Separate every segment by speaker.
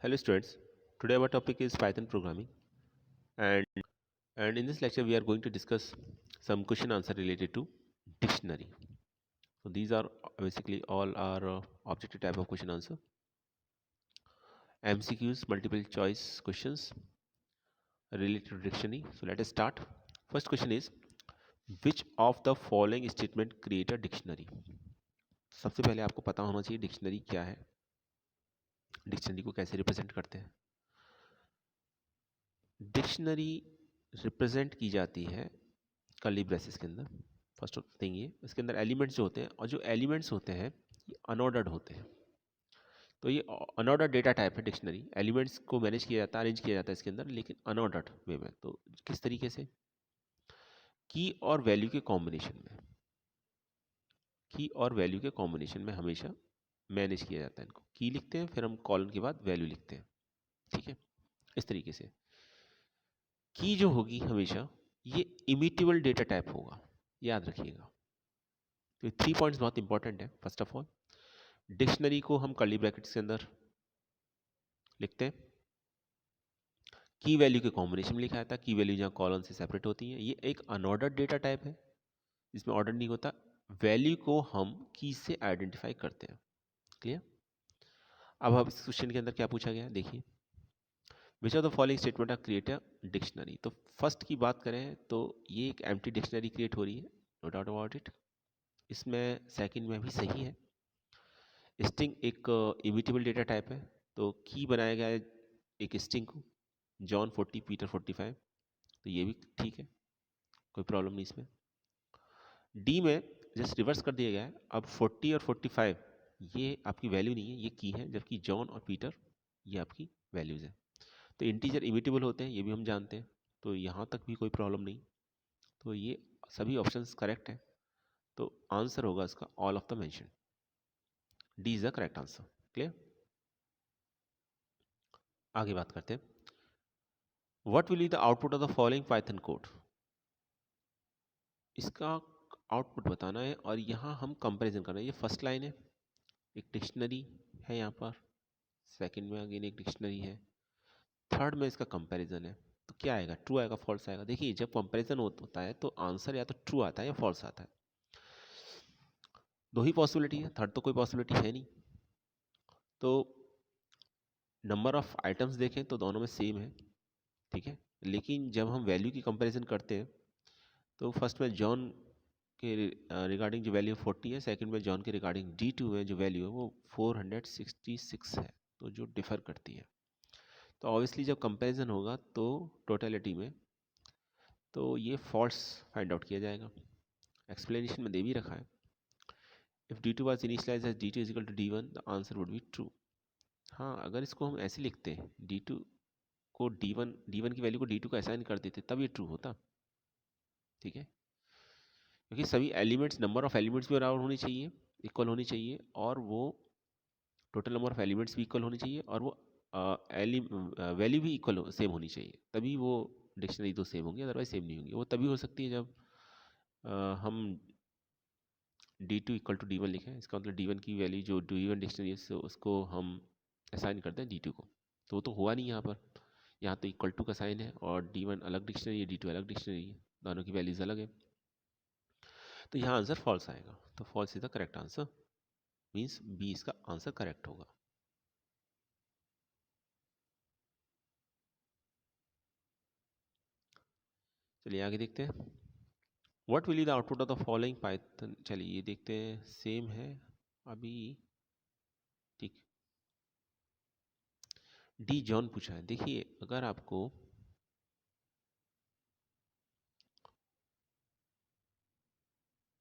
Speaker 1: Hello students, today our topic is Python programming and in this lecture we are going to discuss some question answer related to dictionary. So these are basically all our objective type of question answer. MCQs, multiple choice questions related to dictionary. So let us start. First question is, which of the following statement create a dictionary? सबसे पहले आपको पता होना चाहिए dictionary क्या है, dictionary को कैसे रिप्रेजेंट करते हैं. डिक्शनरी रिप्रेजेंट की जाती है कर्ली ब्रेसेस के अंदर. फर्स्ट थिंग ये, इसके अंदर एलिमेंट्स जो होते हैं, और जो एलिमेंट्स होते हैं ये अनऑर्डर्ड होते हैं. तो ये अनऑर्डर्ड डेटा टाइप है डिक्शनरी. एलिमेंट्स को मैनेज किया जाता है, अरेंज किया जाता है इसके अंदर, लेकिन अनऑर्डर्ड वे में. तो किस तरीके से? की और वैल्यू के कॉम्बिनेशन में, की और वैल्यू के कॉम्बिनेशन में हमेशा मैनेज किया जाता है. इनको की लिखते हैं, फिर हम कॉलन के बाद वैल्यू लिखते हैं. ठीक है, इस तरीके से. की जो होगी हमेशा ये इमिटेबल डेटा टाइप होगा, याद रखिएगा. तो 3 पॉइंट्स बहुत इंपॉर्टेंट है. फर्स्ट ऑफ ऑल, डिक्शनरी को हम कर्ली ब्रैकेट्स के अंदर लिखते हैं. की वैल्यू के कॉम्बिनेशन में लिखा जाता है. की वैल्यू जहाँ कॉलन से सेपरेट होती है. ये एक अनऑर्डर्ड डेटा टाइप है जिसमें ऑर्डर नहीं होता. वैल्यू को हम की से आइडेंटिफाई करते हैं. क्लियर? अब इस क्वेश्चन के अंदर क्या पूछा गया है देखिए. Which of the following statement are create a dictionary. तो फर्स्ट की बात करें तो ये एक एम्प्टी डिक्शनरी क्रिएट हो रही है, नो डाउट अबाउट इट. इसमें सेकंड में भी सही है. स्ट्रिंग एक इमिटेबल डेटा टाइप है, तो की बनाया गया है एक स्ट्रिंग को, जॉन 40 पीटर 45. तो ये भी ठीक है, कोई प्रॉब्लम नहीं इसमें. डी में जस्ट रिवर्स कर दिया गया है. अब 40 और 45 ये आपकी वैल्यू नहीं है, ये की है, जबकि जॉन और पीटर ये आपकी वैल्यूज़ है. तो इंटीजर इमिटेबल होते हैं, ये भी हम जानते हैं. तो यहाँ तक भी कोई प्रॉब्लम नहीं. तो ये सभी ऑप्शंस करेक्ट हैं. तो आंसर होगा इसका all of the mention. D is the correct answer. Clear? आगे बात करते हैं. What will be the output of the following Python code. इसका आउटपुट बताना है, और यहाँ हम कंपैरिजन कर रहे हैं. ये फर्स्ट लाइन है, एक डिक्शनरी है यहाँ पर. सेकंड में अगेन एक डिक्शनरी है. थर्ड में इसका कंपैरिजन है. तो क्या आएगा? ट्रू आएगा, फॉल्स आएगा? देखिए, जब कंपैरिजन होता है तो आंसर या तो ट्रू आता है या फॉल्स आता है. दो ही पॉसिबिलिटी है, थर्ड तो कोई पॉसिबिलिटी है नहीं. तो नंबर ऑफ आइटम्स देखें तो दोनों में सेम है. ठीक है, लेकिन जब हम वैल्यू की कंपैरिजन करते हैं तो फर्स्ट में जॉन के रिगार्डिंग जो वैल्यू 40 है, सेकंड में जॉन के रिगार्डिंग D2 में जो वैल्यू है वो 466 है. तो जो डिफ़र करती है. तो ऑब्वियसली जब कंपैरिजन होगा तो टोटलिटी में तो ये फॉल्स फाइंड आउट किया जाएगा. एक्सप्लेनेशन में दे भी रखा है. If D2 was initialised as D2 is equal to D1, the answer would be true. हाँ, अगर इसको हम ऐसे लिखते हैं, D2 को D1 की वैल्यू को D2 को असाइन कर देते, तब ये ट्रू होता. ठीक है, क्योंकि सभी एलिमेंट्स, नंबर ऑफ एलिमेंट्स भी बराबर होनी चाहिए, इक्वल होनी चाहिए, और वो टोटल नंबर ऑफ एलिमेंट्स भी इक्वल होनी चाहिए, और वो वैल्यू भी इक्वल सेम होनी चाहिए. तभी वो डिक्शनरी तो सेम होंगी, अदरवाइज सेम नहीं होंगी. वो तभी हो सकती है जब हम D2 इक्वल टू D1 लिखें. इसका मतलब D1 की वैल्यू जो D1 डिक्शनरी है उसको हम असाइन करते हैं D2 को. तो वो तो हुआ नहीं यहाँ पर. यहाँ तो इक्वल टू का साइन है, और D1 अलग डिक्शनरी है, D2 अलग डिक्शनरी है, दोनों की वैल्यूज अलग है. तो यहाँ आंसर फॉल्स आएगा. तो false is the correct answer, means B इसका आंसर करेक्ट होगा. चलिए आगे देखते हैं. What will be the output of the following Python. चलिए ये देखते हैं, सेम है अभी. ठीक, डी जॉन पूछा है. देखिए, अगर आपको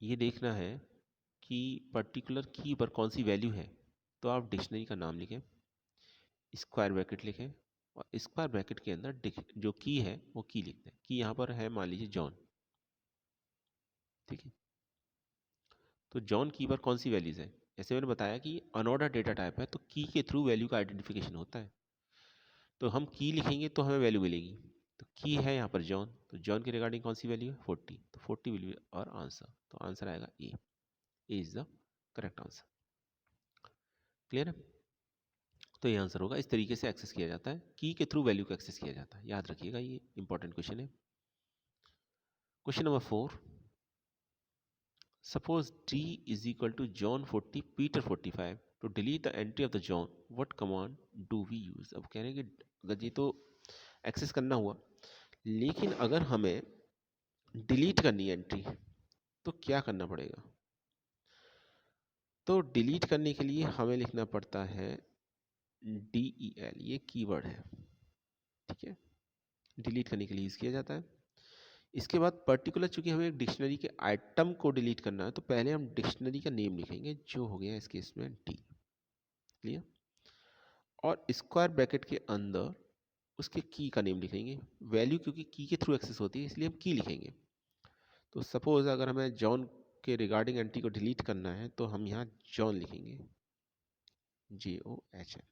Speaker 1: ये देखना है कि पर्टिकुलर की पर कौन सी वैल्यू है, तो आप डिक्शनरी का नाम लिखें, स्क्वायर ब्रैकेट लिखें, और स्क्वायर ब्रैकेट के अंदर जो की है वो की लिखते हैं. की यहाँ पर है मान लीजिए जॉन. ठीक है, तो जॉन की पर कौन सी वैल्यूज है? जैसे मैंने बताया कि अनऑर्डर डेटा टाइप है, तो की के थ्रू वैल्यू का आइडेंटिफिकेशन होता है. तो हम की लिखेंगे तो हमें वैल्यू मिलेगी. तो की है यहाँ पर जॉन, तो जॉन के रिगार्डिंग कौन सी वैल्यू है? 40. तो 40 विल बी और आंसर. तो आंसर आएगा A. A is the correct answer. Clear है? तो ये आंसर होगा। इस तरीके से एक्सेस किया जाता है, की के थ्रू वैल्यू को एक्सेस किया जाता है, याद रखिएगा, ये इंपॉर्टेंट क्वेश्चन है। Question number 4, suppose D is equal to John 40 Peter 45 to delete the entry of the John, what command do we use? अब कह रहे हैं कि अगर ये तो एक्सेस करना हुआ, लेकिन अगर हमें डिलीट करनी है एंट्री तो क्या करना पड़ेगा? तो डिलीट करने के लिए हमें लिखना पड़ता है DEL, ये कीवर्ड है, ठीक है, डिलीट करने के लिए यूज़ किया जाता है। इसके बाद पर्टिकुलर, चूंकि हमें एक डिक्शनरी के आइटम को डिलीट करना है तो पहले हम डिक्शनरी का नेम लिखेंगे, जो हो गया इस केस में D, क्लियर। और स्क्वायर ब्रैकेट के अंदर उसके की का नेम लिखेंगे, वैल्यू क्योंकि की के थ्रू एक्सेस होती है इसलिए हम की लिखेंगे। तो सपोज अगर हमें जॉन के रिगार्डिंग एंट्री को डिलीट करना है तो हम यहाँ जॉन लिखेंगे, JOHN।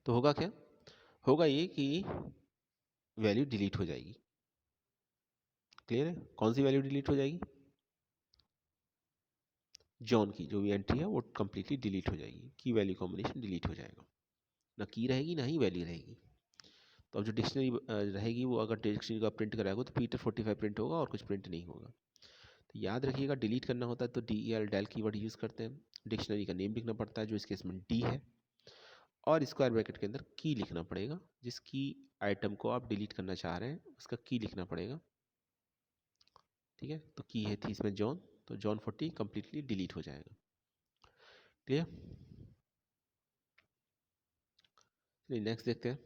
Speaker 1: तो होगा क्या? होगा ये कि वैल्यू डिलीट हो जाएगी, क्लियर है? कौन सी वैल्यू डिलीट हो जाएगी? जॉन की जो भी एंट्री है वो कंप्लीटली डिलीट हो जाएगी, की वैल्यू कॉम्बिनेशन डिलीट हो जाएगा, ना की रहेगी ना ही वैल्यू रहेगी। तो अब जो डिक्शनरी रहेगी वो अगर डिक्शनरी का प्रिंट कराएगा तो पीटर 45 प्रिंट होगा और कुछ प्रिंट नहीं होगा। तो याद रखिएगा, डिलीट करना होता है तो DEL डेल कीवर्ड यूज़ करते हैं, डिक्शनरी का नेम लिखना पड़ता है जो इस केस में D है, और स्क्वायर ब्रैकेट के अंदर की लिखना पड़ेगा, जिस की आइटम को आप डिलीट करना चाह रहे हैं उसका की लिखना पड़ेगा, ठीक है। तो की है थी इसमें जॉन, तो जॉन 40 कंप्लीटली डिलीट हो जाएगा, क्लियर। चलिए नेक्स्ट देखते हैं।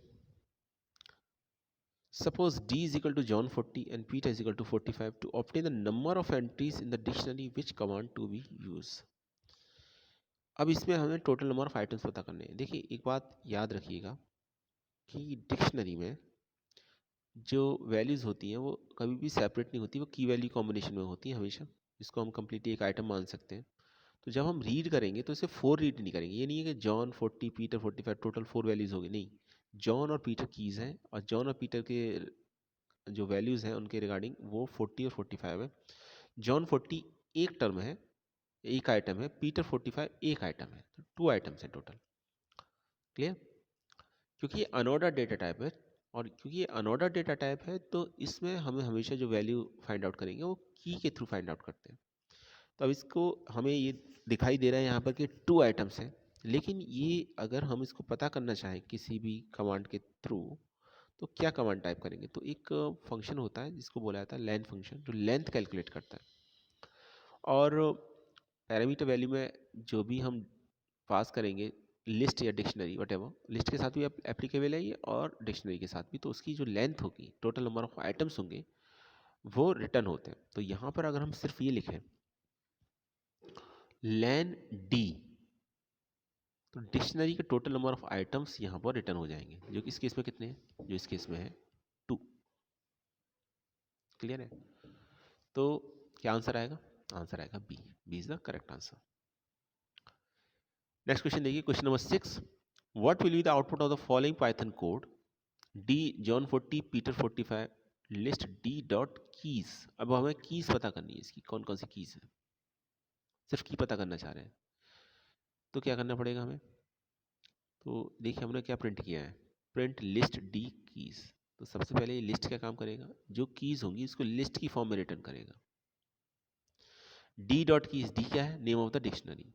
Speaker 1: Suppose D is equal to John 40 and Peter is equal to 45 to obtain the number of entries in the dictionary, which command to be used? अब इसमें हमें total number of items पता करने हैं। देखिए एक बात याद रखिएगा कि डिक्शनरी में जो वैल्यूज़ होती हैं वो कभी भी सेपरेट नहीं होती, वो की वैल्यू कॉम्बिनेशन में होती हैं हमेशा, जिसको हम कम्प्लीटली एक आइटम मान सकते हैं। तो जब हम रीड करेंगे तो इसे 4 रीड नहीं करेंगे, ये नहीं है कि जॉन 40 पीटर 45 टोटल 4 वैल्यूज़ होगी, नहीं। जॉन और पीटर कीज़ हैं और जॉन और पीटर के जो वैल्यूज़ हैं उनके रिगार्डिंग वो 40 और 45 है। जॉन 40 एक टर्म है, एक आइटम है, पीटर 45 एक आइटम है, तो 2 आइटम्स हैं टोटल, क्लियर। क्योंकि ये अनऑर्डर डेटा टाइप है, और क्योंकि ये अनऑर्डर डेटा टाइप है तो इसमें हमें हमेशा जो वैल्यू फाइंड आउट करेंगे वो की के थ्रू फाइंड आउट करते हैं। तो अब इसको हमें ये दिखाई दे रहा है यहाँ पर कि 2 आइटम्स हैं, लेकिन ये अगर हम इसको पता करना चाहें किसी भी कमांड के थ्रू तो क्या कमांड टाइप करेंगे? तो एक फंक्शन होता है जिसको बोला जाता है लेंथ फंक्शन, जो लेंथ कैलकुलेट करता है। और पैरामीटर वैल्यू में जो भी हम पास करेंगे, लिस्ट या डिक्शनरी वटेवर, लिस्ट के साथ भी एप्लीकेबल है ये और डिक्शनरी के साथ भी, तो उसकी जो लेंथ होगी, टोटल नंबर ऑफ आइटम्स होंगे, वो रिटर्न होते हैं। तो यहाँ पर अगर हम सिर्फ ये लिखें लेन डी, तो डिक्शनरी के टोटल नंबर ऑफ आइटम्स यहाँ पर रिटर्न हो जाएंगे, जो कि इस केस में कितने हैं? जो इस केस में है 2, क्लियर है। तो क्या आंसर आएगा? आंसर आएगा B, B is the correct answer. Next question देखिए, question number 6, what will be the output of the following Python code? D John 40 Peter 45 list D dot keys. अब हमें कीज पता करनी है, इसकी कौन कौन सी कीज है, सिर्फ की पता करना चाह रहे हैं। तो क्या करना पड़ेगा हमें? तो देखिए हमने क्या प्रिंट किया है, प्रिंट लिस्ट डी कीज। तो सबसे पहले ये लिस्ट क्या काम करेगा, जो कीज होंगी उसको लिस्ट की फॉर्म में रिटर्न करेगा। डी डॉट कीज, डी क्या है? Name of the dictionary.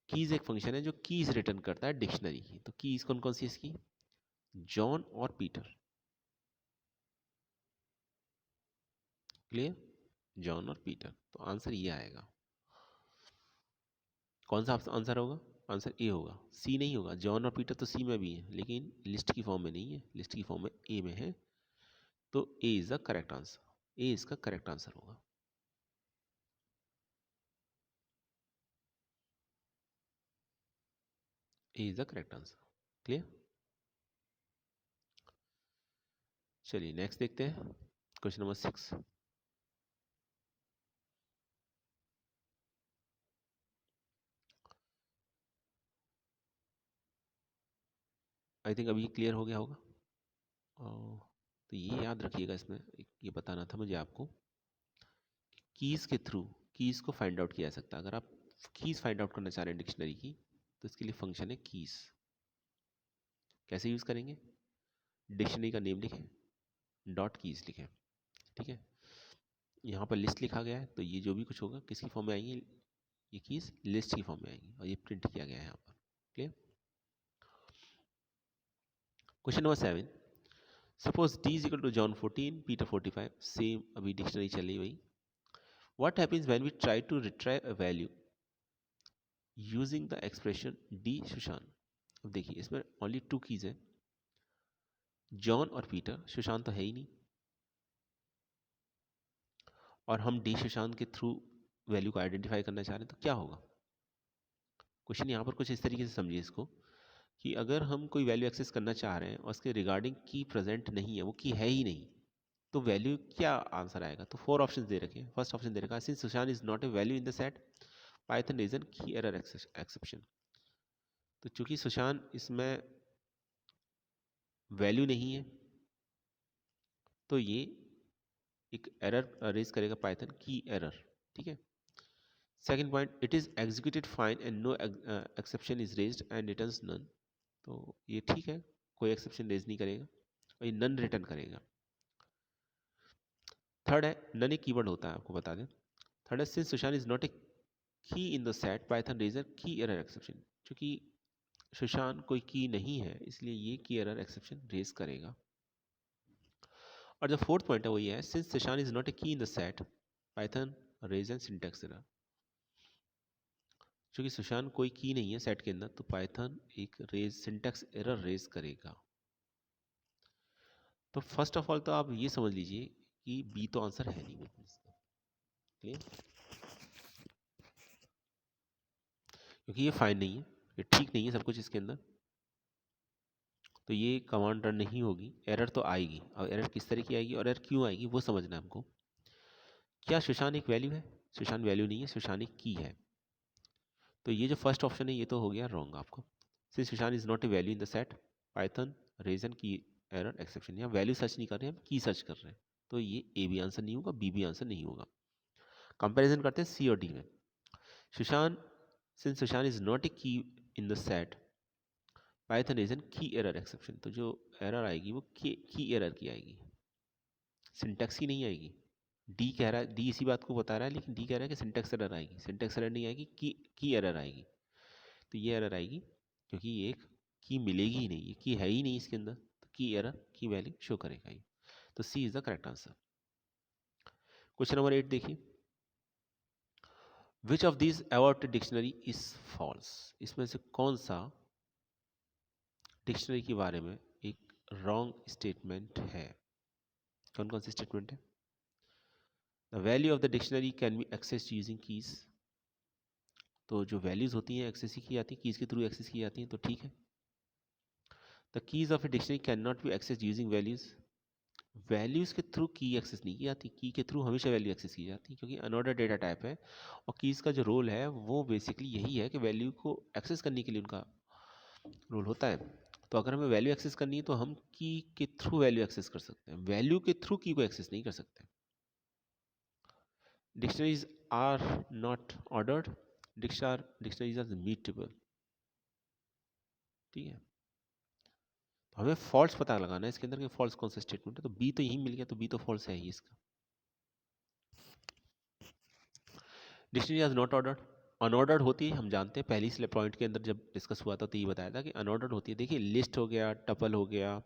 Speaker 1: Keys एक फंक्शन है जो कीज रिटर्न करता है डिक्शनरी की। तो कीज कौन कौन सी इसकी? जॉन और पीटर, क्लियर, जॉन और पीटर। तो आंसर ये आएगा। कौन सा आंसर होगा? आंसर ए होगा, सी नहीं होगा। जॉन और पीटर तो सी में भी है लेकिन लिस्ट की फॉर्म में नहीं है, लिस्ट की फॉर्म में ए में है। तो A is the correct answer, A इसका करेक्ट आंसर होगा। A is the correct answer, clear. चलिए नेक्स्ट देखते हैं, क्वेश्चन नंबर 6। आई थिंक अभी क्लियर हो गया होगा। तो ये याद रखिएगा, इसमें ये बताना था मुझे आपको, कीज़ के थ्रू कीज़ को फाइंड आउट किया जा सकता है। अगर आप कीज़ फाइंड आउट करना चाह रहे हैं डिक्शनरी की, तो इसके लिए फंक्शन है कीज। कैसे यूज़ करेंगे? डिक्शनरी का नेम लिखें, डॉट कीज लिखें, ठीक है। यहाँ पर लिस्ट लिखा गया है, तो ये जो भी कुछ होगा किसकी फॉर्म में आएंगी? ये कीज लिस्ट की फॉर्म में आएंगी, और ये प्रिंट किया गया है यहाँ पर। Clear? Question number 7, suppose D is equal to John 14, Peter 45, same अभी डिक्शनरी चली हुई। What happens when we try to retrieve a value using the expression D Sushant? अब देखिए इसमें ओनली 2 कीज है, जॉन और पीटर, सुशांत तो है ही नहीं, और हम D सुशांत के थ्रू वैल्यू को आइडेंटिफाई करना चाह रहे हैं, तो क्या होगा? क्वेश्चन यहाँ पर कुछ इस तरीके से समझिए इसको, कि अगर हम कोई वैल्यू एक्सेस करना चाह रहे हैं और उसके रिगार्डिंग की प्रेजेंट नहीं है, वो की है ही नहीं, तो वैल्यू क्या आंसर आएगा? तो 4 ऑप्शन दे रखे हैं। फर्स्ट ऑप्शन दे रखा है, since Sushant is not a value in the set, Python raises key error exception. तो चूंकि सुशांत इसमें वैल्यू नहीं है, तो ये एक एरर रेज करेगा, पाइथन की एरर, ठीक है। Second point, it is executed fine and no exception is raised and returns none. तो ये ठीक है, कोई एक्सेप्शन रेज नहीं करेगा और ये नन रिटर्न करेगा। थर्ड है, नन एक कीवर्ड होता है, आपको बता दें। थर्ड है, since Sushant is not a key in the set, Python raises key error exception. क्योंकि सुशांत कोई की नहीं है, इसलिए ये की एरर एक्सेप्शन रेज करेगा। और जो फोर्थ पॉइंट है वो ये है, since Sushant is not a key in the set, Python raise and syntax error. क्योंकि सुशांत कोई की नहीं है सेट के अंदर, तो पाइथन एक रेज सिंटैक्स एरर रेज करेगा। तो फर्स्ट ऑफ ऑल तो आप ये समझ लीजिए कि बी तो आंसर है नहीं बिल्कुल इसका। क्लियर? क्योंकि ये फाइन नहीं है, ये ठीक नहीं है सब कुछ इसके अंदर, तो ये कमांड रन नहीं होगी, एरर तो आएगी। अब एरर किस तरह की आएगी और एरर क्यों आएगी वो समझना है हमको। क्या सुशांत एक वैल्यू है? सुशांत वैल्यू नहीं है, सुशांत एक की है। तो ये जो फर्स्ट ऑप्शन है ये तो हो गया रॉन्ग आपको। Since Sushant is not a value in the set, Python raises key error exception. यहाँ वैल्यू सर्च नहीं कर रहे हैं, हम की सर्च कर रहे हैं, तो ये ए भी आंसर नहीं होगा, बी भी आंसर नहीं होगा। कंपैरिजन करते हैं सी और डी में। Sushant, since Sushant is not a key in the set, Python raises key error exception. तो जो एरर आएगी वो की एरर की आएगी, सिंटैक्स की नहीं आएगी। डी कह रहा है, डी इसी बात को बता रहा है, लेकिन डी कह रहा है कि सिंटैक्स एरर आएगी। सिंटैक्स एरर नहीं आएगी, की एरर आएगी। तो ये एरर आएगी क्योंकि ये एक की मिलेगी ही नहीं, ये की है ही नहीं इसके अंदर, तो की एरर की वैल्यू शो करेगा ये। तो C is the correct answer. Question number 8 देखिए, which of this about dictionary is false? इसमें से कौन सा डिक्शनरी के बारे में एक रॉन्ग स्टेटमेंट है? कौन कौन सी स्टेटमेंट है? The value of the dictionary can be access using keys. तो जो वैल्यूज होती हैं एक्सेस ही की जाती हैं, कीज के थ्रू एक्सेस की जाती हैं, तो ठीक है। The keys of a dictionary can not be access using values. Values के थ्रू की एक्सेस नहीं की जाती, की के थ्रू हमेशा वैल्यू एक्सेस की जाती है, क्योंकि अनऑर्डर डेटा टाइप है। और कीज का जो रोल है वो बेसिकली यही है कि वैल्यू को एक्सेस करने के लिए उनका रोल होता है। तो अगर हमें वैल्यू एक्सेस करनी है तो हम की के थ्रू वैल्यू एक्सेस कर सकते हैं, वैल्यू के थ्रू की को एक्सेस नहीं कर सकते। Dictionaries are not ordered, dictionaries are mutable, ठीक है। तो हमें फॉल्स पता लगाना है इसके अंदर कि फॉल्स कौन सा स्टेटमेंट है। तो बी तो यही मिल गया, तो बी तो फॉल्स है ही इसका। डिक्शनरी आज नॉट ऑर्डर्ड, अनऑर्डर्ड होती है, हम जानते हैं पहली स्लैब पॉइंट के अंदर जब डिस्कस हुआ था तो ये बताया था कि अनऑर्डर्ड होती है। देखिए लिस्ट हो गया, टपल हो गया,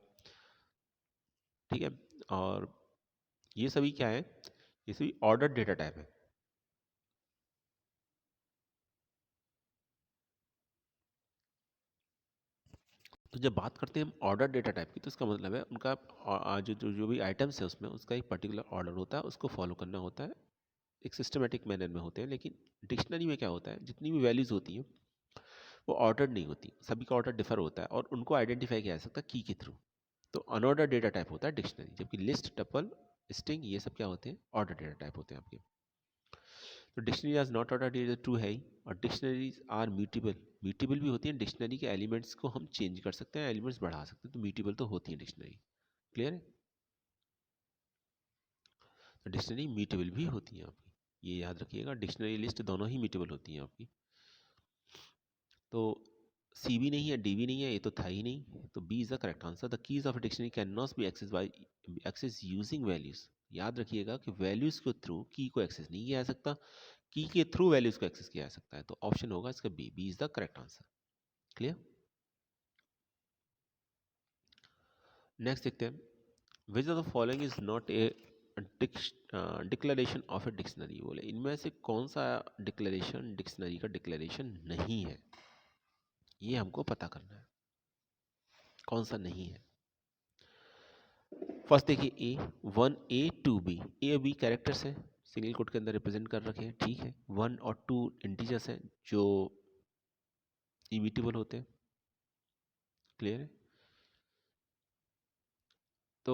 Speaker 1: ठीक है, और ये सभी क्या है? ये सभी ऑर्डर्ड डेटा टाइप है। तो जब बात करते हैं हम ऑर्डर डेटा टाइप की, तो इसका मतलब है उनका जो भी आइटम्स है उसमें उसका एक पर्टिकुलर ऑर्डर होता है, उसको फॉलो करना होता है, एक सिस्टमेटिक मैनर में होते हैं। लेकिन डिक्शनरी में क्या होता है, जितनी भी वैल्यूज होती हैं वो ऑर्डर्ड नहीं होती, सभी का ऑर्डर डिफर होता है और उनको आइडेंटिफाई किया जा सकता है की के थ्रू। तो अनऑर्डर डेटा टाइप होता है डिक्शनरी, जबकि लिस्ट, टपल, स्ट्रिंग ये सब क्या होते हैं? ऑर्डर डेटा टाइप होते हैं आपके। तो डिक्शनरी आज नॉट ऑर्डर डेटा ट्रू है ही, और डिक्शनरीज आर म्यूटेबल, म्यूटेबल भी होती है। डिक्शनरी के एलिमेंट्स को हम चेंज कर सकते हैं, एलिमेंट्स बढ़ा सकते हैं, तो म्यूटेबल तो होती है डिक्शनरी। क्लियर है? तो डिक्शनरी म्यूटेबल भी होती है आपकी, ये याद रखिएगा, डिक्शनरी लिस्ट दोनों ही म्यूटेबल होती हैं आपकी। तो सी भी नहीं है, डी भी नहीं है, ये तो था ही नहीं, तो B is the correct answer. The keys of a dictionary can not be access by access using values. याद रखिएगा कि वैल्यूज के थ्रू की को एक्सेस नहीं किया जा सकता, की के थ्रू वैल्यूज को एक्सेस किया जा सकता है। तो ऑप्शन होगा इसका B, B is the correct answer. Clear? Next देखते हैं, which of the following is not a declaration of a dictionary. बोले इनमें से कौन सा डिक्लेरेशन डिक्शनरी का डिक्लेरेशन नहीं है, ये हमको पता करना है, कौन सा नहीं है। फर्स्ट देखिए ए, 1A 2B, ए और बी कैरेक्टर्स हैं, सिंगल कोट के अंदर रिप्रेजेंट कर रखे हैं, ठीक है। 1 और 2 इंटीजर्स हैं जो इमिटेबल होते हैं, क्लियर है। तो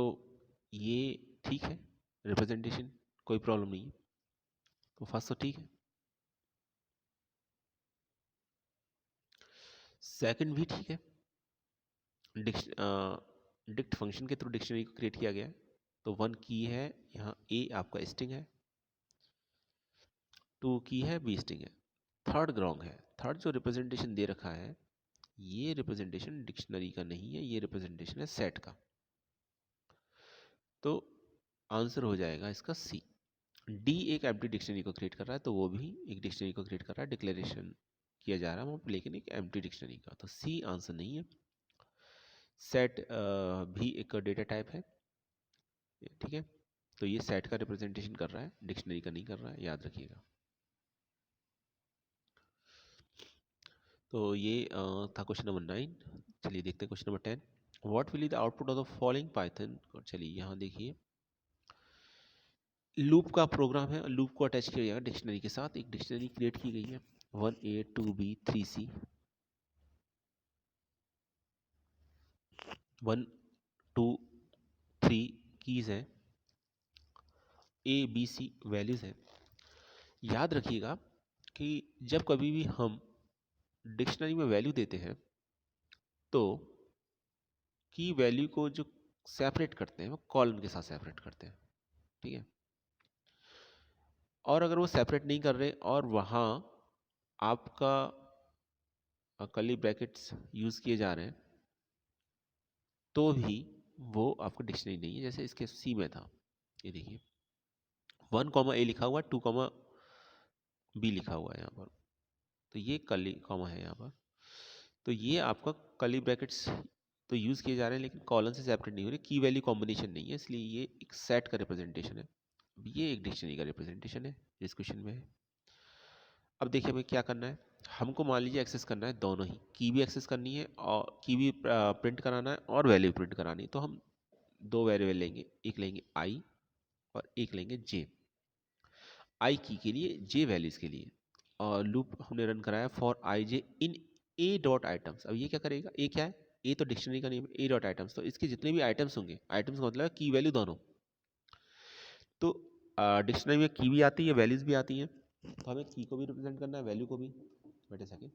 Speaker 1: ये ठीक है रिप्रेजेंटेशन, कोई प्रॉब्लम नहीं है, तो फर्स्ट तो ठीक है। सेकंड भी ठीक है, डिक्ट फंक्शन के थ्रू डिक्शनरी को क्रिएट किया गया है, तो 1 की है, यहाँ ए आपका स्ट्रिंग है, 2 की है, बी स्ट्रिंग है। थर्ड रॉन्ग है, थर्ड जो रिप्रेजेंटेशन दे रखा है ये रिप्रेजेंटेशन डिक्शनरी का नहीं है, ये रिप्रेजेंटेशन है सेट का। तो आंसर हो जाएगा इसका सी। डी एक एम्प्टी डिक्शनरी को क्रिएट कर रहा है, तो वो भी एक डिक्शनरी को क्रिएट कर रहा है, डिक्लेरेशन किया जा रहा है वहाँ पर, लेकिन एक एम्प्टी डिक्शनरी का, तो सी आंसर नहीं है। सेट भी एक डेटा टाइप है, ठीक है, तो ये सेट का रिप्रेजेंटेशन कर रहा है, डिक्शनरी का नहीं कर रहा है, याद रखिएगा। तो ये था क्वेश्चन नंबर 9। चलिए देखते हैं question number 10। What will be the output of the following Python. चलिए यहाँ देखिए, लूप का प्रोग्राम है, लूप को अटैच किया जाएगा डिक्शनरी के साथ, एक डिक्शनरी क्रिएट की गई है, 1A 2B 3C, 1 2 3 कीज है, ABC वैल्यूज है। याद रखिएगा कि जब कभी भी हम डिक्शनरी में वैल्यू देते हैं तो की वैल्यू को जो सेपरेट करते हैं वो कॉलम के साथ सेपरेट करते हैं, ठीक है। और अगर वो सेपरेट नहीं कर रहे और वहाँ आपका कर्ली ब्रैकेट्स यूज़ किए जा रहे हैं तो भी वो आपका डिक्शनरी नहीं है, जैसे इसके सी में था, ये देखिए 1 कॉमा ए लिखा हुआ है, 2 कॉमा बी लिखा हुआ है यहाँ पर, तो ये कर्ली कॉमा है यहाँ पर, तो ये आपका कर्ली ब्रैकेट्स तो यूज़ किए जा रहे हैं लेकिन कॉलम से सेपरेट नहीं हो रहे, की वैल्यू कॉम्बिनेशन नहीं है, इसलिए ये एक सेट का रिप्रेजेंटेशन है। अब ये एक डिक्शनरी का रिप्रेजेंटेशन है जिस क्वेश्चन में है। अब देखिए हमें क्या करना है, हमको मान लीजिए एक्सेस करना है दोनों ही, की भी एक्सेस करनी है और की भी प्रिंट कराना है और वैल्यू प्रिंट करानी है, तो हम दो वेरिएबल लेंगे, एक लेंगे आई और एक लेंगे जे। आई की के लिए, जे वैल्यूज के लिए, और लूप हमने रन कराया for I J in A dot items. अब ये क्या करेगा, ए क्या है, ए तो डिक्शनरी का नेम है, ए डॉट आइटम्स, तो इसके जितने भी आइटम्स होंगे, आइटम्स का मतलब है की वैल्यू दोनों, तो डिक्शनरी में की भी आती है, वैल्यूज भी आती हैं, तो हमें की को भी रिप्रेजेंट करना है, वैल्यू को भी। वेट अ सेकंड,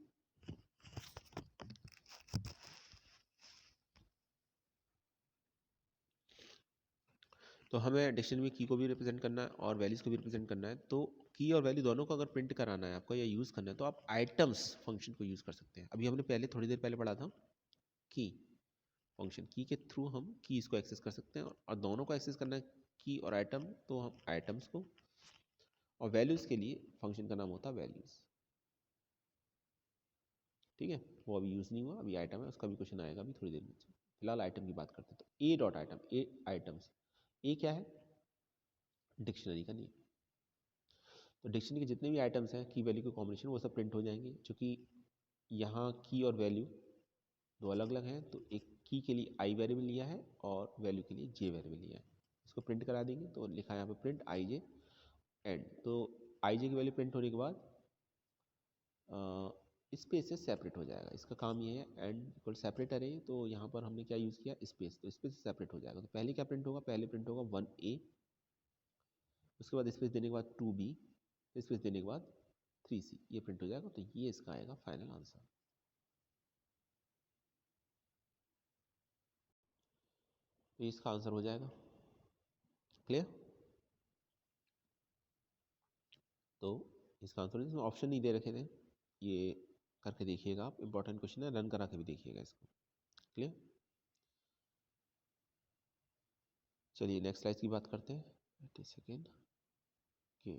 Speaker 1: तो हमें डिक्शनरी में की को भी रिप्रेजेंट करना है और वैल्यूज को भी रिप्रेजेंट करना है, तो की और वैल्यू दोनों को अगर प्रिंट कराना है आपको या यूज़ करना है तो आप आइटम्स फंक्शन को यूज़ कर सकते हैं। अभी हमने पहले थोड़ी देर पहले पढ़ा था की फंक्शन, की के थ्रू हम कीज को एक्सेस कर सकते हैं, और दोनों को एक्सेस करना है की और आइटम, तो हम आइटम्स को, और वैल्यूज़ के लिए फंक्शन का नाम होता है वैल्यूज़, ठीक है। वो अभी यूज़ नहीं हुआ, अभी आइटम है, उसका भी क्वेश्चन आएगा अभी थोड़ी देर में। फिलहाल आइटम की बात करते हैं, तो A dot item, A items, A क्या है, डिक्शनरी का नेम, तो डिक्शनरी के जितने भी आइटम्स हैं की वैल्यू के कॉम्बिनेशन वो सब प्रिंट हो जाएंगे, क्योंकि यहाँ की और वैल्यू दो अलग अलग हैं, तो एक की के लिए आई वेरिएबल लिया है और वैल्यू के लिए जे वेरिएबल लिया है, इसको प्रिंट करा देंगे, तो लिखा है यहाँ पे प्रिंट आई जे एंड, तो आई जे की वैल्यू प्रिंट होने के बाद स्पेस से सेपरेट हो जाएगा, इसका काम ये है, एंड इक्वल सेपरेटर है, तो यहाँ पर हमने क्या यूज़ किया स्पेस, तो स्पेस से सेपरेट हो जाएगा, तो पहले क्या प्रिंट होगा, पहले प्रिंट होगा 1A, उसके बाद स्पेस देने के बाद 2B, स्पेस देने के बाद 3C, ये प्रिंट हो जाएगा, तो ये इसका आएगा फाइनल आंसर। तो इसका आंसर हो जाएगा, क्लियर। तो इसका आंसर, इसमें ऑप्शन नहीं दे रखे थे, ये करके देखिएगा आप, इंपॉर्टेंट क्वेश्चन है, रन करा के भी देखिएगा इसको। क्लियर? चलिए नेक्स्ट स्लाइड की बात करते हैं। 80 सेकेंड के,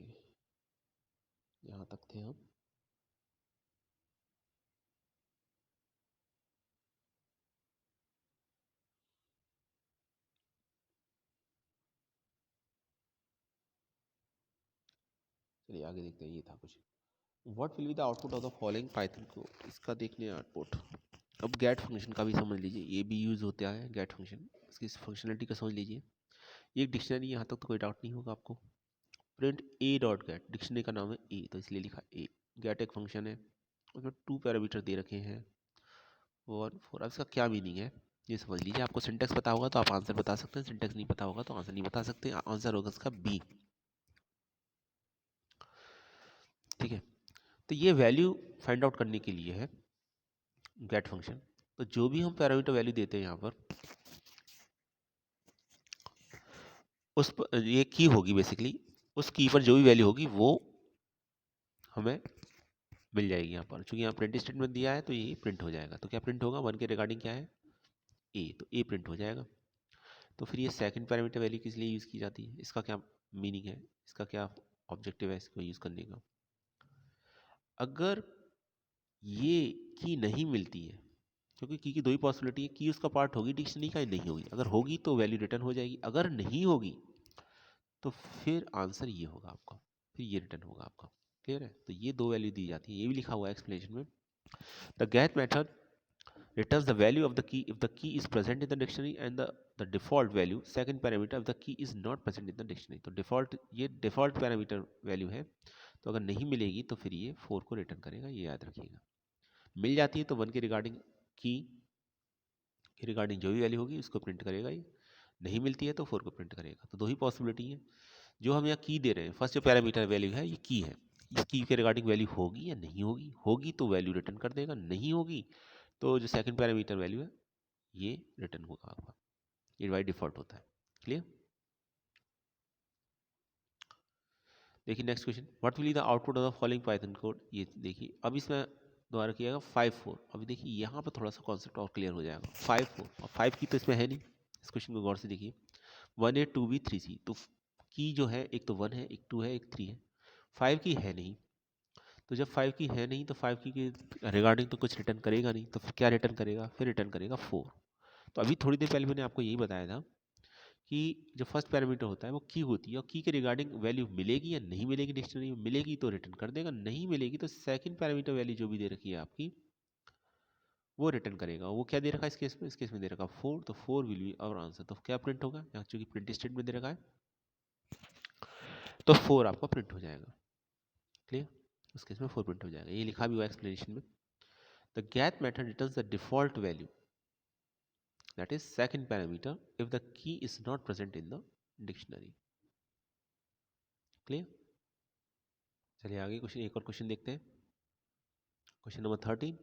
Speaker 1: यहाँ तक थे हम। चलिए आगे देखते हैं, ये था कुछ। What will be the output of the following Python को, इसका देखने आउटपुट। अब गेट फंक्शन का भी समझ लीजिए, ये भी यूज़ होता है गेट फंक्शन, इसकी फंक्शनलिटी का समझ लीजिए। ये एक डिक्शनरी, यहाँ तक तो कोई डाउट नहीं होगा आपको। प्रिंट ए डॉट गेट, डिक्शनरी का नाम है ए तो इसलिए लिखा ए। गेट एक फंक्शन है, उसमें 2 पैरामीटर दे रखे हैं, 1 4। अब इसका क्या मीनिंग है ये समझ लीजिए। आपको सिंटेक्स पता होगा तो आप आंसर बता सकते हैं, सिंटेक्स नहीं पता होगा तो आंसर नहीं बता सकते। आंसर होगा इसका बी। ठीक है, तो ये वैल्यू फाइंड आउट करने के लिए है गेट फंक्शन। तो जो भी हम पैरामीटर वैल्यू देते हैं यहाँ पर, उस पर ये की होगी बेसिकली, उस की पर जो भी वैल्यू होगी वो हमें मिल जाएगी यहाँ पर। चूंकि यहाँ प्रिंट स्टेटमेंट दिया है तो ये प्रिंट हो जाएगा। तो क्या प्रिंट होगा, 1 के रिगार्डिंग क्या है ए, तो ए प्रिंट हो जाएगा। तो फिर ये सेकंड पैरामीटर वैल्यू किस लिए यूज़ की जाती है, इसका क्या मीनिंग है, इसका क्या ऑब्जेक्टिव है इसको यूज़ करने का। अगर ये की नहीं मिलती है, क्योंकि की 2 ही पॉसिबिलिटी है, की उसका पार्ट होगी डिक्शनरी का या नहीं होगी। अगर होगी तो वैल्यू रिटर्न हो जाएगी, अगर नहीं होगी तो फिर आंसर ये होगा आपका, फिर ये रिटर्न होगा आपका। क्लियर है? तो ये 2 वैल्यू दी जाती है, ये भी लिखा हुआ है एक्सप्लेनेशन में। The get method returns the value of the key if the key is present in the dictionary and the default value second parameter if the key is not present in the dictionary। तो default, ये default parameter value है, तो अगर नहीं मिलेगी तो फिर ये 4 को रिटर्न करेगा, ये याद रखिएगा। मिल जाती है तो 1 के रिगार्डिंग की के रिगार्डिंग जो भी वैल्यू होगी उसको प्रिंट करेगा ये, नहीं मिलती है तो 4 को प्रिंट करेगा। तो 2 ही पॉसिबिलिटी है। जो हम यहाँ की दे रहे हैं, फर्स्ट जो पैरामीटर वैल्यू है ये की है, इस की के रिगार्डिंग वैल्यू होगी या नहीं होगी, होगी तो वैल्यू रिटर्न कर देगा, नहीं होगी तो जो सेकंड पैरामीटर वैल्यू है ये रिटर्न होगा आपका, ये बाई डिफॉल्ट होता है। क्लियर? देखिए next question, what will be the output of the following Python code. ये देखिए, अब इसमें दोबारा किएगा 5 4। अभी देखिए यहाँ पर थोड़ा सा कॉन्सेप्ट और क्लियर हो जाएगा। 5 4 और 5 की तो इसमें है नहीं, इस क्वेश्चन को गौर से देखिए। 1 A 2 B 3 C, तो की जो है एक तो 1 है, एक 2 है, एक 3 है, 5 की है नहीं। तो जब 5 की है नहीं तो 5 की रिगार्डिंग तो कुछ रिटर्न करेगा नहीं, तो फिर क्या रिटर्न करेगा, फिर रिटर्न करेगा 4। तो अभी थोड़ी देर पहले मैंने आपको यही बताया था कि जो फर्स्ट पैरामीटर होता है वो की होती है, और की के रिगार्डिंग वैल्यू मिलेगी या नहीं मिलेगी डिक्शनरी में, मिलेगी तो रिटर्न कर देगा, नहीं मिलेगी तो सेकंड पैरामीटर वैल्यू जो भी दे रखी है आपकी वो रिटर्न करेगा। वो क्या दे रखा है इस केस में, इस केस में दे रखा 4, तो 4 विल बी आवर आंसर। तो क्या प्रिंट होगा, यहाँ चूंकि प्रिंट स्टेटमेंट दे रखा है तो 4 आपका प्रिंट हो जाएगा। क्लियर? उस केस में 4 प्रिंट हो जाएगा, ये लिखा भी हुआ एक्सप्लेनेशन में। The get method returns the default value, that is second parameter, if the key is not present in the dictionary। Clear? चलिए आगे क्वेश्चन, एक और क्वेश्चन देखते हैं। Question number 13,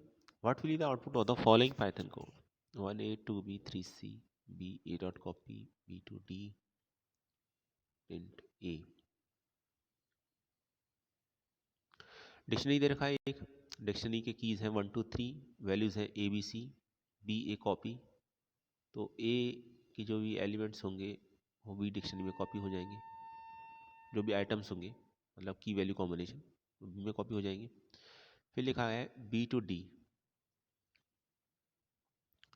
Speaker 1: what will be the output of the following Python code. 1 A 2 B 3 C B A dot copy B to D print A। Dictionary दे रखा है एक, डिक्शनरी के कीज हैं 1 2 3, वैल्यूज हैं A B C, B A copy. तो A की जो भी एलिमेंट्स होंगे वो भी डिक्शनरी में कॉपी हो जाएंगे, जो भी आइटम्स होंगे मतलब की वैल्यू कॉम्बिनेशन बी में कॉपी हो जाएंगे। फिर लिखा है बी टू डी,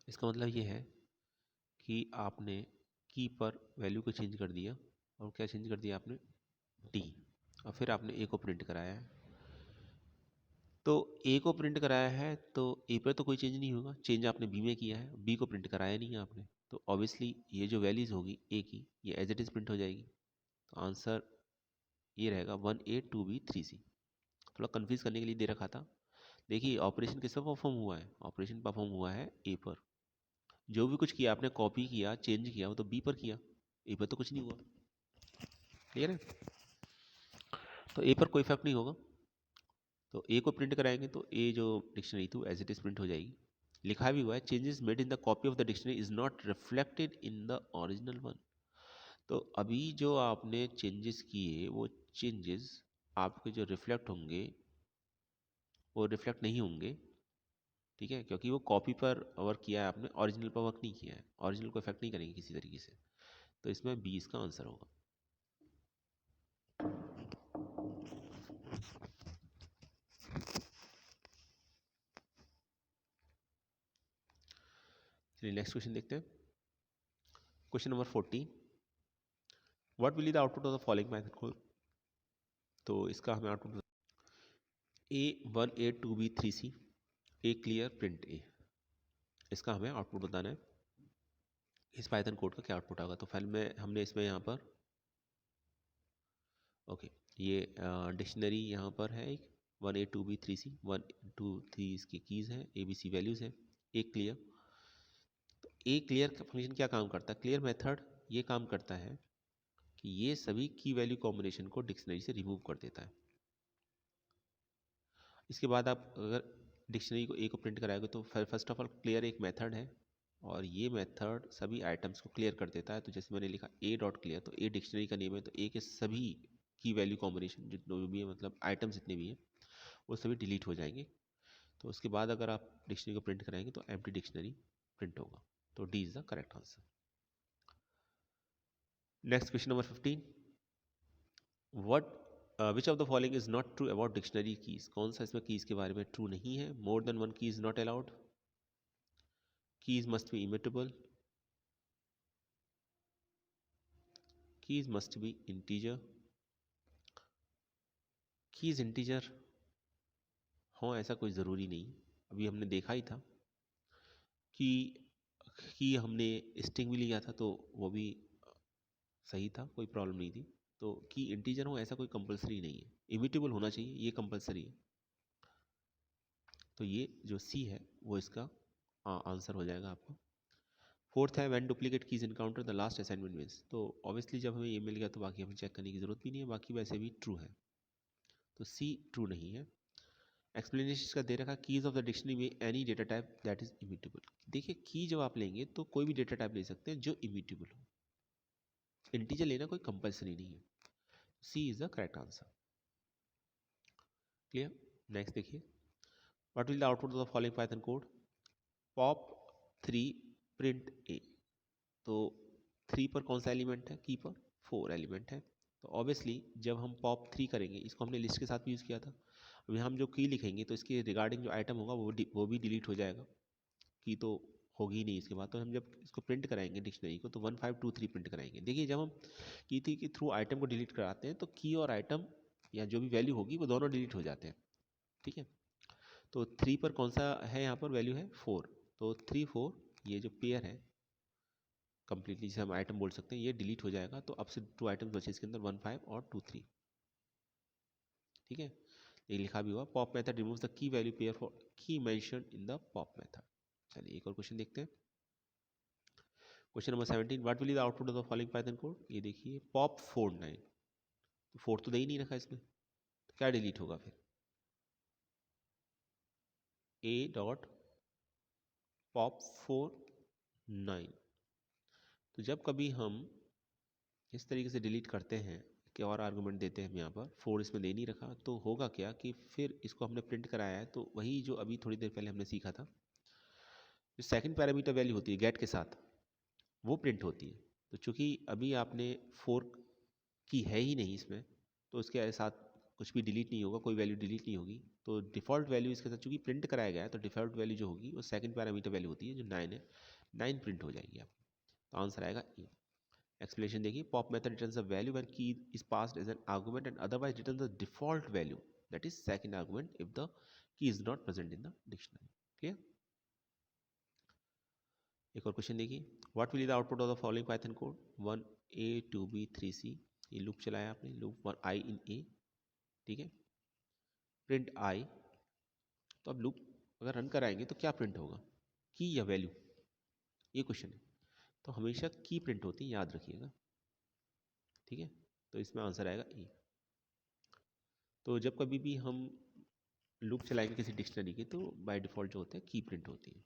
Speaker 1: इसका मतलब ये है कि आपने की पर वैल्यू को चेंज कर दिया, और क्या चेंज कर दिया आपने, डी, और फिर आपने ए को प्रिंट कराया है। तो ए को प्रिंट कराया है तो ए पर तो कोई चेंज नहीं होगा, चेंज आपने बी में किया है, बी को प्रिंट कराया नहीं है आपने, तो ऑब्वियसली ये जो वैल्यूज होगी ए की ये एज इट इज़ प्रिंट हो जाएगी। तो आंसर ये रहेगा 1 A 2 B 3 C। थोड़ा कन्फ्यूज़ करने के लिए दे रखा था। देखिए ऑपरेशन किस पर परफॉर्म हुआ है, ऑपरेशन परफॉर्म हुआ है ए पर। जो भी कुछ किया आपने, कॉपी किया, चेंज किया, वो तो बी पर किया, ए पर तो कुछ नहीं हुआ। क्लियर है? तो ए पर कोई इफेक्ट नहीं होगा। तो ए को प्रिंट कराएंगे तो ए जो डिक्शनरी थी एज इट इज प्रिंट हो जाएगी। लिखा भी हुआ है changes made in the copy of the dictionary is not reflected in the original one. तो अभी जो आपने चेंजेस किए वो चेंजेस आपके जो रिफ्लेक्ट होंगे वो रिफ्लेक्ट नहीं होंगे ठीक है, क्योंकि वो कॉपी पर वर्क किया है आपने, ओरिजिनल पर वर्क नहीं किया है, ओरिजिनल को इफेक्ट नहीं करेंगे किसी तरीके से। तो इसमें बी इसका आंसर होगा। चलिए नेक्स्ट क्वेश्चन देखते हैं। Question number 14, what will be the output of the following method code. तो इसका हमें आउटपुट A1A2B3C ए क्लियर प्रिंट ए, इसका हमें आउटपुट बताना है। इस पाइथन कोड का क्या आउटपुट आएगा। तो फाइल में हमने इसमें यहाँ पर ओके ये डिक्शनरी यहाँ पर है एक 1A2B3C 1 2 3 इसकी कीज़ हैं, ABC वैल्यूज़ हैं। ए क्लियर, तो ए क्लियर का फंक्शन क्या काम करता है। क्लियर मेथड ये काम करता है कि ये सभी की वैल्यू कॉम्बिनेशन को डिक्शनरी से रिमूव कर देता है। इसके बाद आप अगर डिक्शनरी को ए को प्रिंट कराएंगे तो फर्स्ट ऑफ ऑल क्लियर एक मेथड है और ये मेथड सभी आइटम्स को क्लियर कर देता है। तो जैसे मैंने लिखा ए डॉट क्लियर, तो ए डिक्शनरी का नेम है, तो ए के सभी की वैल्यू कॉम्बिनेशन जितने भी है, मतलब आइटम्स जितने भी हैं वो सभी डिलीट हो जाएंगे। तो उसके बाद अगर आप डिक्शनरी को प्रिंट कराएंगे तो एम्प्टी डिक्शनरी प्रिंट होगा। तो D is the correct answer. Next question number 15, what which of the following is not true about dictionary keys. कौन सा इसमें कीज के बारे में ट्रू नहीं है। मोर देन वन की is not allowed, keys must be immutable, keys must be integer, keys integer हो ऐसा कोई ज़रूरी नहीं। अभी हमने देखा ही था कि हमने स्ट्रिंग भी लिया था तो वो भी सही था, कोई प्रॉब्लम नहीं थी। तो की इंटीजर हो ऐसा कोई कंपलसरी नहीं है, इमिटेबल होना चाहिए ये कंपलसरी है। तो ये जो सी है वो इसका आंसर हो जाएगा आपका। फोर्थ है when duplicate keys encounter the last assignment means. तो ऑब्वियसली जब हमें ये मिल गया तो बाकी हमें चेक करने की ज़रूरत भी नहीं है, बाकी वैसे भी ट्रू है। तो सी ट्रू नहीं है। एक्सप्लेनेशन का दे रखा कीज ऑफ द डिक्शनरी में any data type that is immutable. देखिए की जब आप लेंगे तो कोई भी डेटा टाइप ले सकते हैं जो इम्यूटेबल हो, इंटीजर लेना कोई कंपलसरी नहीं है। C is the correct answer. Clear. Next देखिए, what will the output of the following Python code. Pop 3 print A. तो 3 पर कौन सा एलिमेंट है, की पर 4 एलिमेंट है। तो ऑब्वियसली जब हम पॉप 3 करेंगे, इसको हमने लिस्ट के साथ भी यूज़ किया था, अब यहाँ हम जो की लिखेंगे तो इसके रिगार्डिंग जो आइटम होगा वो भी डिलीट हो जाएगा, की तो होगी नहीं इसके बाद। तो हम जब इसको प्रिंट कराएंगे डिक्शनरी को तो 1523 प्रिंट कराएंगे। देखिए जब हम की थी कि थ्रू आइटम को डिलीट कराते हैं तो की और आइटम या जो भी वैल्यू होगी वो दोनों डिलीट हो जाते हैं। ठीक है, तो 3 पर कौन सा है, यहाँ पर वैल्यू है 4। तो 3 4 ये जो पेयर है कंप्लीटली जिसे हम आइटम बोल सकते हैं ये डिलीट हो जाएगा। तो अब से 2 आइटम्स बचे इसके अंदर 1 5 और 2 3। ठीक है, ये लिखा भी हुआ pop method removes the key value pair for key mention in the pop method. चलिए एक और क्वेश्चन देखते हैं। Question number 17, what will be the output of the following Python code. ये देखिए पॉप 4 9, तो 4 तो दे ही नहीं रखा इसमें, तो क्या डिलीट होगा फिर। ए डॉट पॉप 4 9। तो जब कभी हम इस तरीके से डिलीट करते हैं कि और आर्गुमेंट देते हैं हम यहाँ पर 4 इसमें दे नहीं रखा, तो होगा क्या कि फिर इसको हमने प्रिंट कराया है तो वही जो अभी थोड़ी देर पहले हमने सीखा था, जो सेकंड पैरामीटर वैल्यू होती है गेट के साथ वो प्रिंट होती है। तो चूंकि अभी आपने 4 की है ही नहीं इसमें, तो उसके साथ कुछ भी डिलीट नहीं होगा, कोई वैल्यू डिलीट नहीं होगी। तो डिफ़ॉल्ट वैल्यू इसके साथ चूंकि प्रिंट कराया गया है तो डिफ़ॉल्ट वैल्यू जो होगी वो सेकंड पैरामीटर वैल्यू होती है जो 9 है, 9 प्रिंट हो जाएगी आपकी। तो आंसर आएगा ए। एक्सप्लेनेशन देखिए, pop method returns a value when key is passed as an argument and otherwise returns the default value that is second argument if the key is not present in the dictionary. Clear. एक और question देखिए, what will be the output of the following Python code. 1A2B3C, ये loop चलाया आपने, loop 1 आई इन ए। ठीक है, print I. तो अब लूप अगर रन कराएंगे तो क्या प्रिंट होगा, की या वैल्यू, ये क्वेश्चन है। तो हमेशा की प्रिंट होती है, याद रखिएगा। ठीक है, तो इसमें आंसर आएगा ए। तो जब कभी भी हम लूप चलाएंगे किसी डिक्शनरी की तो बाय डिफॉल्ट जो होता है की प्रिंट होती है।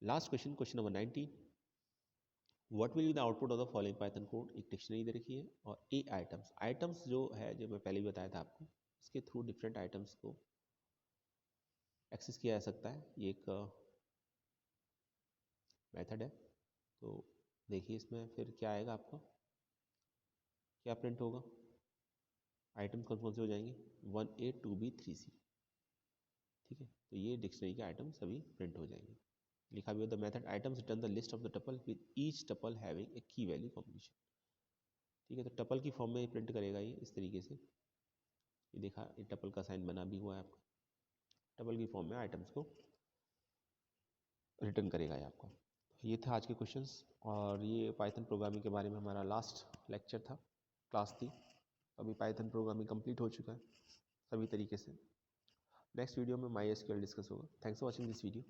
Speaker 1: Last question, question number 19, what will be the output of the following Python code. एक डिक्शनरी दे रखी है और ए आइटम्स। आइटम्स जो है जो मैं पहले भी बताया था आपको, इसके थ्रू डिफरेंट आइटम्स को एक्सेस किया जा सकता है। ये एक मेथड है। तो देखिए इसमें फिर क्या आएगा, आपका क्या प्रिंट होगा, आइटम कौन कौन से हो जाएंगे, 1A 2B 3C। ठीक है, तो ये डिक्शनरी के आइटम सभी प्रिंट हो जाएंगे। लिखा भी हो the method items return the list of the tuple with each tuple having a की वैल्यू कॉम्बिनेशन। ठीक है, तो टपल की फॉर्म में प्रिंट करेगा ये इस तरीके से। ये देखा, ये टपल का साइन बना भी हुआ है आपका, टपल की फॉर्म में आइटम्स को रिटर्न करेगा ये आपका। ये था आज के क्वेश्चंस, और ये पाइथन प्रोग्रामिंग के बारे में हमारा लास्ट लेक्चर था, क्लास थी। अभी पाइथन प्रोग्रामिंग कंप्लीट हो चुका है सभी तरीके से। नेक्स्ट वीडियो में MySQL डिस्कस होगा। Thanks for watching this video.